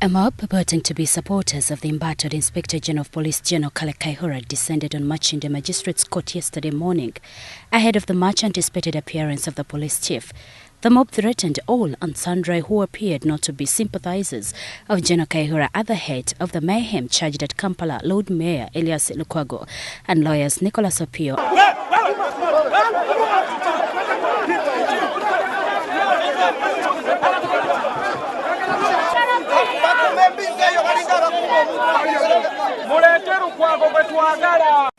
A mob purporting to be supporters of the embattled Inspector General of Police General Kale Kayihura descended on Machinda Magistrates Court yesterday morning. Ahead of the much anticipated appearance of the police chief, the mob threatened all and sundry who appeared not to be sympathizers of General Kayihura at the head of the mayhem charged at Kampala Lord Mayor Elias Lukwago and lawyers Nicholas Opio.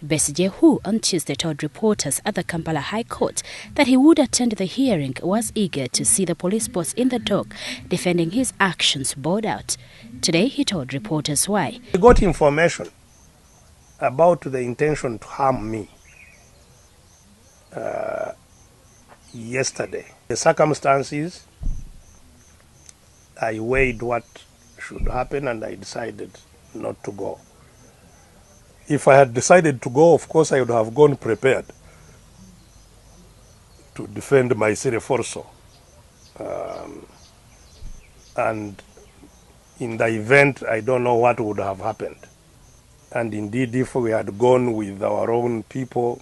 Besigye, who on Tuesday told reporters at the Kampala High Court that he would attend the hearing, was eager to see the police boss in the dock defending his actions bowed out. Today he told reporters why. We got information about the intention to harm me yesterday. The circumstances, I weighed what should happen and I decided not to go. If I had decided to go, of course, I would have gone prepared to defend myself also. And in the event, I don't know what would have happened. And indeed, if we had gone with our own people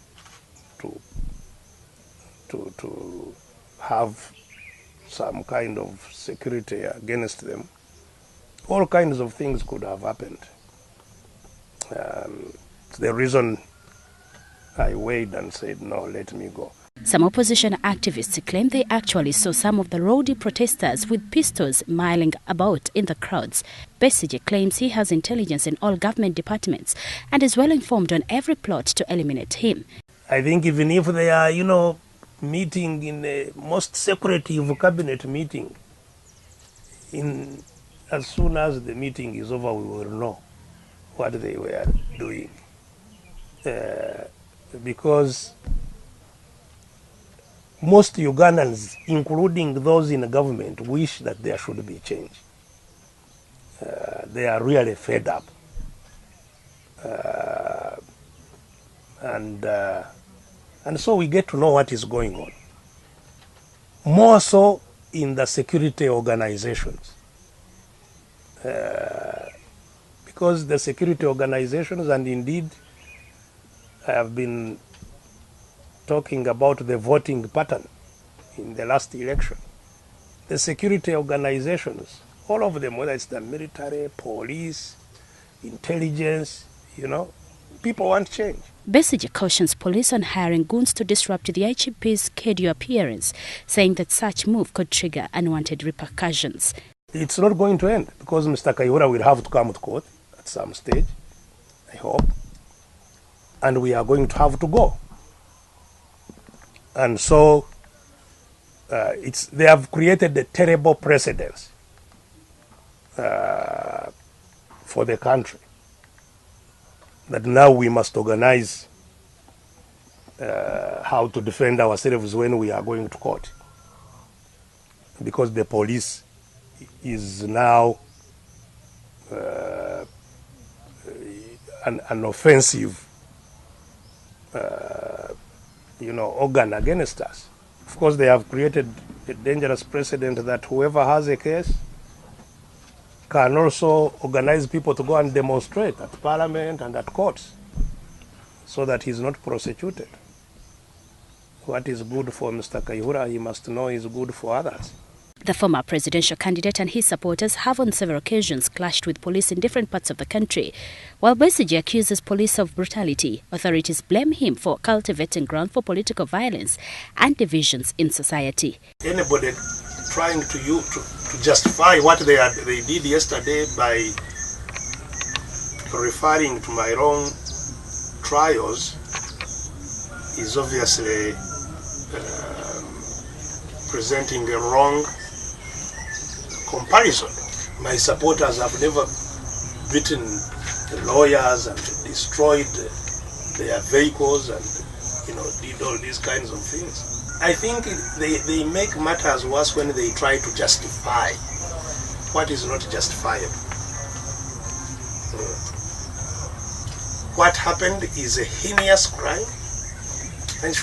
to have some kind of security against them, all kinds of things could have happened. It's the reason I weighed and said, no, let me go. Some opposition activists claim they actually saw some of the rowdy protesters with pistols milling about in the crowds. Besigye claims he has intelligence in all government departments and is well informed on every plot to eliminate him. I think even if they are, meeting in the most secretive cabinet meeting, as soon as the meeting is over, we will know what they were doing. Because most Ugandans, including those in the government, wish that there should be change. They are really fed up. And so we get to know what is going on. More so in the security organizations. Because the security organizations, and indeed I have been talking about the voting pattern in the last election. The security organizations, all of them, whether it's the military, police, intelligence, people want change. Besigye cautions police on hiring goons to disrupt the IGP's scheduled appearance, saying that such move could trigger unwanted repercussions. It's not going to end because Mr. Kayihura will have to come to court at some stage, I hope, and we are going to have to go. And so they have created a terrible precedence for the country that now we must organize how to defend ourselves when we are going to court, because the police is now an offensive organ against us. Of course, they have created a dangerous precedent that whoever has a case can also organize people to go and demonstrate at Parliament and at courts so that he's not prosecuted. What is good for Mr. Kayihura, he must know is good for others. The former presidential candidate and his supporters have on several occasions clashed with police in different parts of the country. While Besigye accuses police of brutality, authorities blame him for cultivating ground for political violence and divisions in society. Anybody trying to justify what they did yesterday by referring to my wrong trials is obviously presenting a wrong comparison. My supporters have never beaten the lawyers and destroyed their vehicles and did all these kinds of things. I think they make matters worse when they try to justify what is not justifiable. What happened is a heinous crime and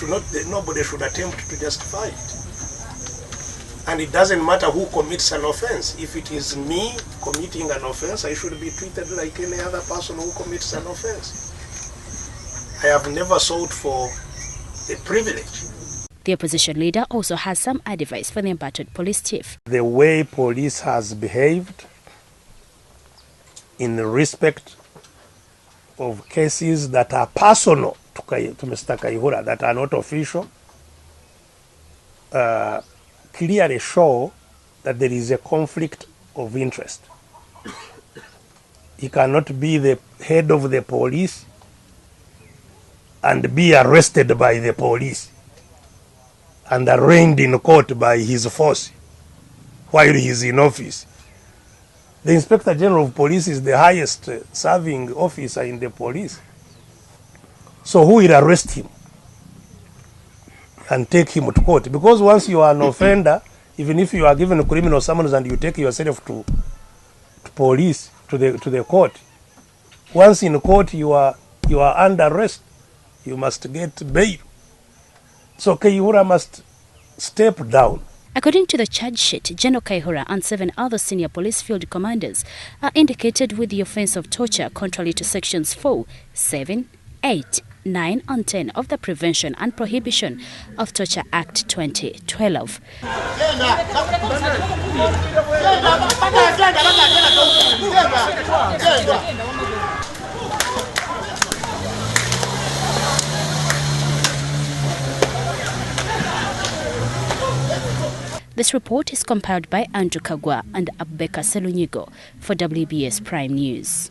nobody should attempt to justify it. And it doesn't matter who commits an offense. If it is me committing an offense, I should be treated like any other person who commits an offense. I have never sought for a privilege. The opposition leader also has some advice for the embattled police chief. The way police has behaved in respect of cases that are personal to Mr. Kayihura, that are not official, clearly show that there is a conflict of interest. He cannot be the head of the police and be arrested by the police and arraigned in court by his force while he is in office. The Inspector General of Police is the highest serving officer in the police. So who will arrest him and take him to court? Because once you are an offender, even if you are given a criminal summons and you take yourself to police, to the court, once in court you are under arrest. You must get bail. So Kayihura must step down. According to the charge sheet, General Kayihura and 7 other senior police field commanders are indicated with the offence of torture contrary to sections 4, 7, 8, 9 and 10 of the Prevention and Prohibition of Torture Act 2012. This report is compiled by Andrew Kagwa and Abeka Selunyigo for WBS Prime News.